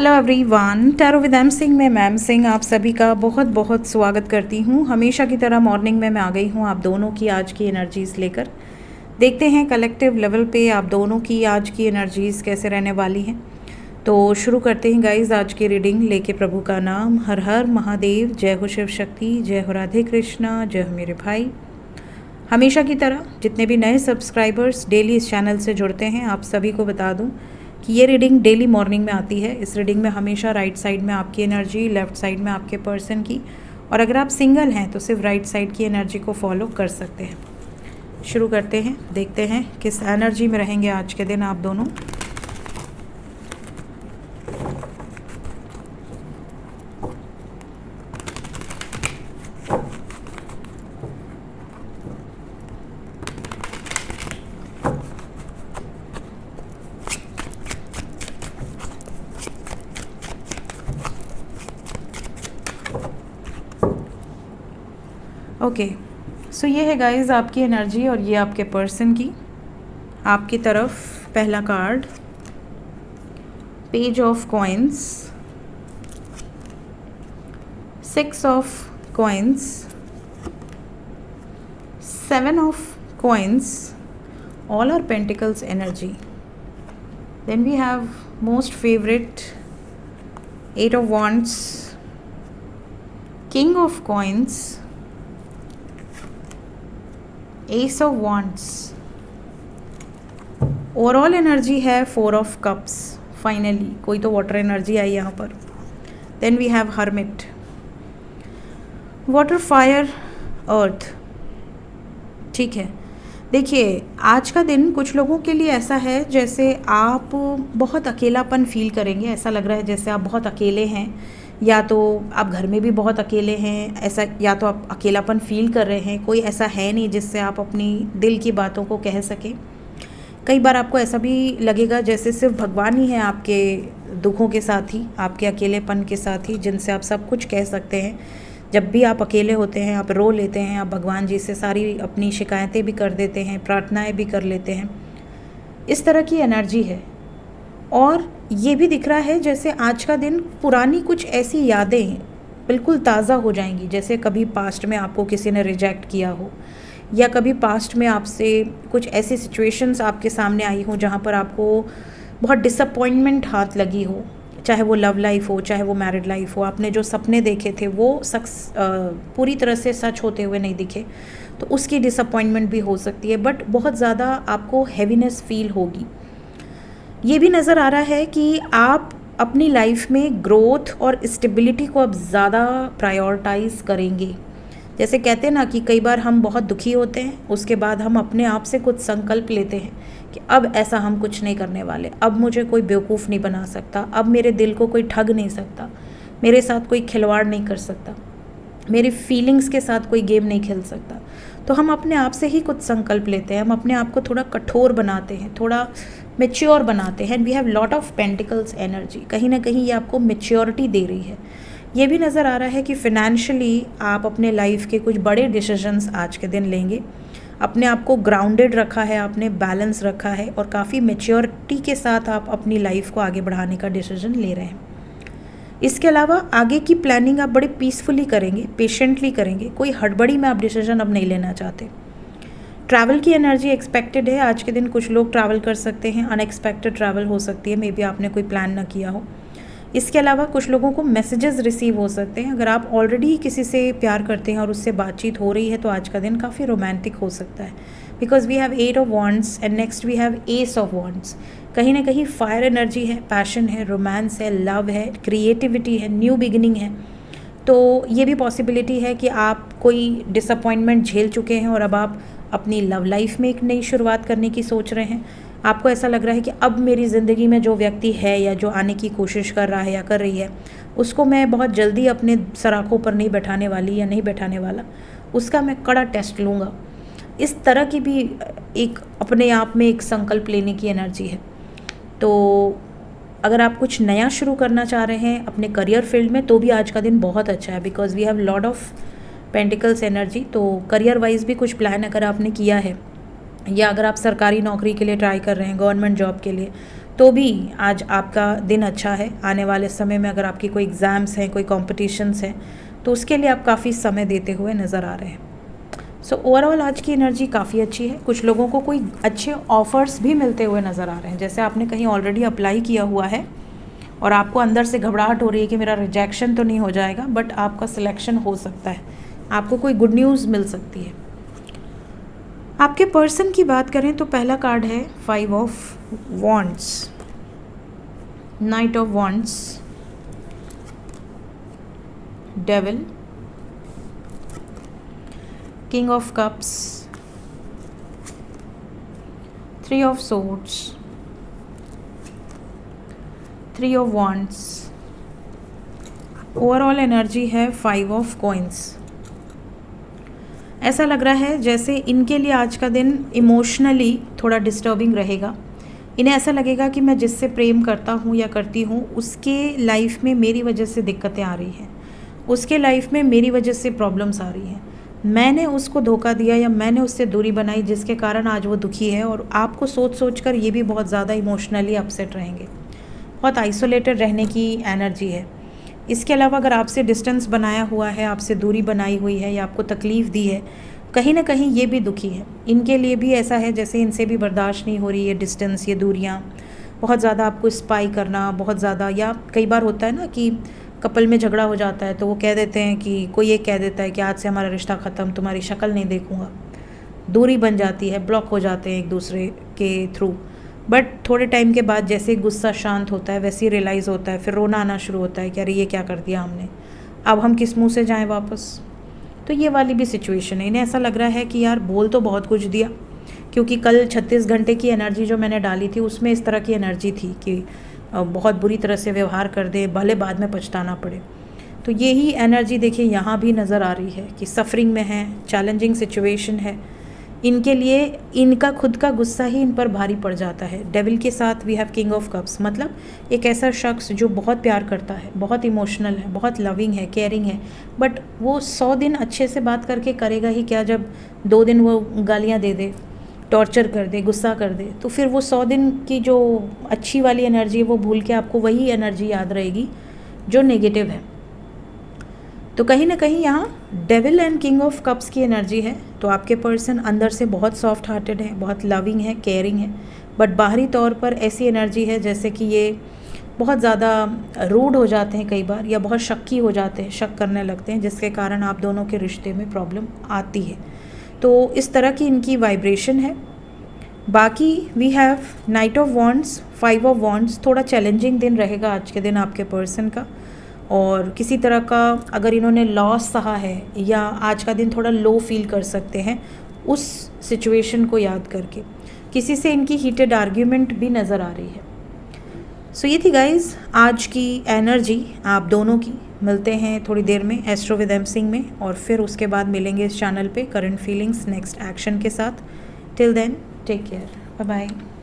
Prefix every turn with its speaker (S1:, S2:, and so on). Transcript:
S1: Hello everyone, tarot with M Singh में ma'am Singh आप सभी का बहुत बहुत स्वागत करती हूँ। हमेशा की तरह मॉर्निंग में मैं आ गई हूँ आप दोनों की आज की एनर्जीज़ लेकर। देखते हैं कलेक्टिव लेवल पे आप दोनों की आज की एनर्जीज़ कैसे रहने वाली हैं। तो शुरू करते हैं गाइज आज की रीडिंग लेके प्रभु का नाम। हर हर महादेव, जय हो शिव शक्ति, जय हो राधे कृष्णा, जय हो मेरे भाई। हमेशा की तरह जितने भी नए सब्सक्राइबर्स डेली इस चैनल से जुड़ते हैं आप सभी को बता दूं कि ये रीडिंग डेली मॉर्निंग में आती है। इस रीडिंग में हमेशा राइट साइड में आपकी एनर्जी, लेफ़्ट साइड में आपके पर्सन की, और अगर आप सिंगल हैं तो सिर्फ राइट साइड की एनर्जी को फॉलो कर सकते हैं। शुरू करते हैं, देखते हैं किस एनर्जी में रहेंगे आज के दिन आप दोनों। ओके, सो ये है गाइज आपकी एनर्जी और ये आपके पर्सन की। आपकी तरफ पहला card page of coins, 6 of coins, 7 of coins, all are pentacles energy. Then we have most favourite 8 of wands, king of coins, ace of wands. Overall energy है 4 ऑफ कप्स। फाइनली कोई तो water energy आई यहाँ पर। Then we have hermit, water, fire, earth. ठीक है, देखिए आज का दिन कुछ लोगों के लिए ऐसा है जैसे आप बहुत अकेलापन फील करेंगे। ऐसा लग रहा है जैसे आप बहुत अकेले हैं, या तो आप घर में भी बहुत अकेले हैं, ऐसा, या तो आप अकेलापन फील कर रहे हैं। कोई ऐसा है नहीं जिससे आप अपनी दिल की बातों को कह सकें। कई बार आपको ऐसा भी लगेगा जैसे सिर्फ भगवान ही है आपके दुखों के साथी, आपके अकेलेपन के साथी, जिनसे आप सब कुछ कह सकते हैं। जब भी आप अकेले होते हैं आप रो लेते हैं, आप भगवान जी से सारी अपनी शिकायतें भी कर देते हैं, प्रार्थनाएं भी कर लेते हैं। इस तरह की एनर्जी है। और ये भी दिख रहा है जैसे आज का दिन पुरानी कुछ ऐसी यादें बिल्कुल ताज़ा हो जाएंगी, जैसे कभी पास्ट में आपको किसी ने रिजेक्ट किया हो, या कभी पास्ट में आपसे कुछ ऐसी सिचुएशंस आपके सामने आई हो जहाँ पर आपको बहुत डिसअपॉइंटमेंट हाथ लगी हो, चाहे वो लव लाइफ हो, चाहे वो मैरिड लाइफ हो। आपने जो सपने देखे थे वो पूरी तरह से सच होते हुए नहीं दिखे, तो उसकी डिसअपॉइंटमेंट भी हो सकती है। बट बहुत ज़्यादा आपको हैवीनेस फील होगी। ये भी नज़र आ रहा है कि आप अपनी लाइफ में ग्रोथ और स्टेबिलिटी को अब ज़्यादा प्रायोरिटाइज़ करेंगे। जैसे कहते हैं ना कि कई बार हम बहुत दुखी होते हैं, उसके बाद हम अपने आप से कुछ संकल्प लेते हैं कि अब ऐसा हम कुछ नहीं करने वाले, अब मुझे कोई बेवकूफ़ नहीं बना सकता, अब मेरे दिल को कोई ठग नहीं सकता, मेरे साथ कोई खिलवाड़ नहीं कर सकता, मेरी फीलिंग्स के साथ कोई गेम नहीं खेल सकता। तो हम अपने आप से ही कुछ संकल्प लेते हैं, हम अपने आप को थोड़ा कठोर बनाते हैं, थोड़ा मेच्योर बनाते हैं। We have lot of pentacles energy. कहीं ना कहीं ये आपको मेच्योरिटी दे रही है। ये भी नज़र आ रहा है कि फिनेंशियली आप अपने लाइफ के कुछ बड़े डिसीजंस आज के दिन लेंगे। अपने आप को ग्राउंडेड रखा है आपने, बैलेंस रखा है, और काफ़ी मेच्योरिटी के साथ आप अपनी लाइफ को आगे बढ़ाने का डिसीजन ले रहे हैं। इसके अलावा आगे की प्लानिंग आप बड़े पीसफुली करेंगे, पेशेंटली करेंगे। कोई हड़बड़ी में आप डिसीजन अब नहीं लेना चाहते। ट्रैवल की एनर्जी एक्सपेक्टेड है आज के दिन। कुछ लोग ट्रैवल कर सकते हैं, अनएक्सपेक्टेड ट्रैवल हो सकती है, मे बी आपने कोई प्लान ना किया हो। इसके अलावा कुछ लोगों को मैसेजेस रिसीव हो सकते हैं। अगर आप ऑलरेडी किसी से प्यार करते हैं और उससे बातचीत हो रही है तो आज का दिन काफ़ी रोमांटिक हो सकता है, because we have 8 of wands and next we have ace of wands. कहीं ना कहीं फायर एनर्जी है, पैशन है, रोमांस है, लव है, क्रिएटिविटी है, न्यू बिगिनिंग है। तो ये भी पॉसिबिलिटी है कि आप कोई डिसअपॉइंटमेंट झेल चुके हैं और अब आप अपनी लव लाइफ में एक नई शुरुआत करने की सोच रहे हैं। आपको ऐसा लग रहा है कि अब मेरी ज़िंदगी में जो व्यक्ति है या जो आने की कोशिश कर रहा है या कर रही है, उसको मैं बहुत जल्दी अपने सराखों पर नहीं बैठाने वाली या नहीं बैठाने वाला, उसका मैं कड़ा टेस्ट लूँगा। इस तरह की भी एक अपने आप में एक संकल्प लेने की एनर्जी है। तो अगर आप कुछ नया शुरू करना चाह रहे हैं अपने करियर फील्ड में तो भी आज का दिन बहुत अच्छा है, because we have lot of pentacles energy. तो करियर वाइज भी कुछ प्लान अगर आपने किया है, या अगर आप सरकारी नौकरी के लिए ट्राई कर रहे हैं, गवर्नमेंट जॉब के लिए, तो भी आज आपका दिन अच्छा है। आने वाले समय में अगर आपकी कोई एग्ज़ाम्स हैं, कोई कॉम्पिटिशन्स हैं, तो उसके लिए आप काफ़ी समय देते हुए नज़र आ रहे हैं। सो ओवरऑल आज की एनर्जी काफ़ी अच्छी है। कुछ लोगों को कोई अच्छे ऑफ़र्स भी मिलते हुए नज़र आ रहे हैं, जैसे आपने कहीं ऑलरेडी अप्लाई किया हुआ है और आपको अंदर से घबराहट हो रही है कि मेरा रिजेक्शन तो नहीं हो जाएगा, बट आपका सिलेक्शन हो सकता है, आपको कोई गुड न्यूज़ मिल सकती है। आपके पर्सन की बात करें तो पहला कार्ड है 5 of wands, night of wands, devil, king of cups, 3 of swords, 3 of wands. Overall energy है 5 ऑफ कॉइन्स। ऐसा लग रहा है जैसे इनके लिए आज का दिन इमोशनली थोड़ा डिस्टर्बिंग रहेगा। इन्हें ऐसा लगेगा कि मैं जिससे प्रेम करता हूँ या करती हूँ उसके लाइफ में मेरी वजह से दिक्कतें आ रही हैं, उसके लाइफ में मेरी वजह से प्रॉब्लम्स आ रही हैं, मैंने उसको धोखा दिया या मैंने उससे दूरी बनाई जिसके कारण आज वो दुखी है। और आपको सोच सोच कर ये भी बहुत ज़्यादा इमोशनली अपसेट रहेंगे। बहुत आइसोलेटेड रहने की एनर्जी है। इसके अलावा अगर आपसे डिस्टेंस बनाया हुआ है, आपसे दूरी बनाई हुई है या आपको तकलीफ़ दी है, कहीं ना कहीं ये भी दुखी है। इनके लिए भी ऐसा है जैसे इनसे भी बर्दाश्त नहीं हो रही है डिस्टेंस, ये दूरियाँ, बहुत ज़्यादा आपको स्पाई करना, बहुत ज़्यादा। या कई बार होता है ना कि कपल में झगड़ा हो जाता है तो वो कह देते हैं कि कोई एक कह देता है कि आज से हमारा रिश्ता ख़त्म, तुम्हारी शक्ल नहीं देखूँगा। दूरी बन जाती है, ब्लॉक हो जाते हैं एक दूसरे के थ्रू। बट थोड़े टाइम के बाद जैसे गुस्सा शांत होता है वैसे ही रियलाइज़ होता है, फिर रोना आना शुरू होता है कि अरे ये क्या कर दिया हमने, अब हम किस मुँह से जाएँ वापस। तो ये वाली भी सिचुएशन है। इन्हें ऐसा लग रहा है कि यार बोल तो बहुत कुछ दिया, क्योंकि कल 36 घंटे की एनर्जी जो मैंने डाली थी उसमें इस तरह की एनर्जी थी कि बहुत बुरी तरह से व्यवहार कर दे, भले बाद में पछताना पड़े। तो यही एनर्जी देखिए यहाँ भी नज़र आ रही है कि सफरिंग में है, चैलेंजिंग सिचुएशन है इनके लिए। इनका खुद का गुस्सा ही इन पर भारी पड़ जाता है। डेविल के साथ we have king of cups, मतलब एक ऐसा शख्स जो बहुत प्यार करता है, बहुत इमोशनल है, बहुत लविंग है, केयरिंग है, बट वो 100 दिन अच्छे से बात करके करेगा ही क्या जब 2 दिन वो गालियाँ दे दे, टॉर्चर कर दे, गुस्सा कर दे, तो फिर वो 100 दिन की जो अच्छी वाली एनर्जी है वो भूल के आपको वही एनर्जी याद रहेगी जो नेगेटिव है। तो कहीं ना कहीं यहाँ devil and king of cups की एनर्जी है। तो आपके पर्सन अंदर से बहुत सॉफ्ट हार्टेड है, बहुत लविंग है, केयरिंग है, बट बाहरी तौर पर ऐसी एनर्जी है जैसे कि ये बहुत ज़्यादा रूड हो जाते हैं कई बार, या बहुत शक्की हो जाते हैं, शक करने लगते हैं, जिसके कारण आप दोनों के रिश्ते में प्रॉब्लम आती है। तो इस तरह की इनकी वाइब्रेशन है। बाकी we have knight of wands, 5 of wands. थोड़ा चैलेंजिंग दिन रहेगा आज के दिन आपके पर्सन का, और किसी तरह का अगर इन्होंने लॉस सहा है या आज का दिन थोड़ा लो फील कर सकते हैं उस सिचुएशन को याद करके। किसी से इनकी हीटेड आर्ग्यूमेंट भी नज़र आ रही है। सो ये थी गाइज़ आज की एनर्जी आप दोनों की। मिलते हैं थोड़ी देर में एस्ट्रो विद एम सिंह में, और फिर उसके बाद मिलेंगे इस चैनल पे करंट फीलिंग्स नेक्स्ट एक्शन के साथ। Till then take care, bye bye.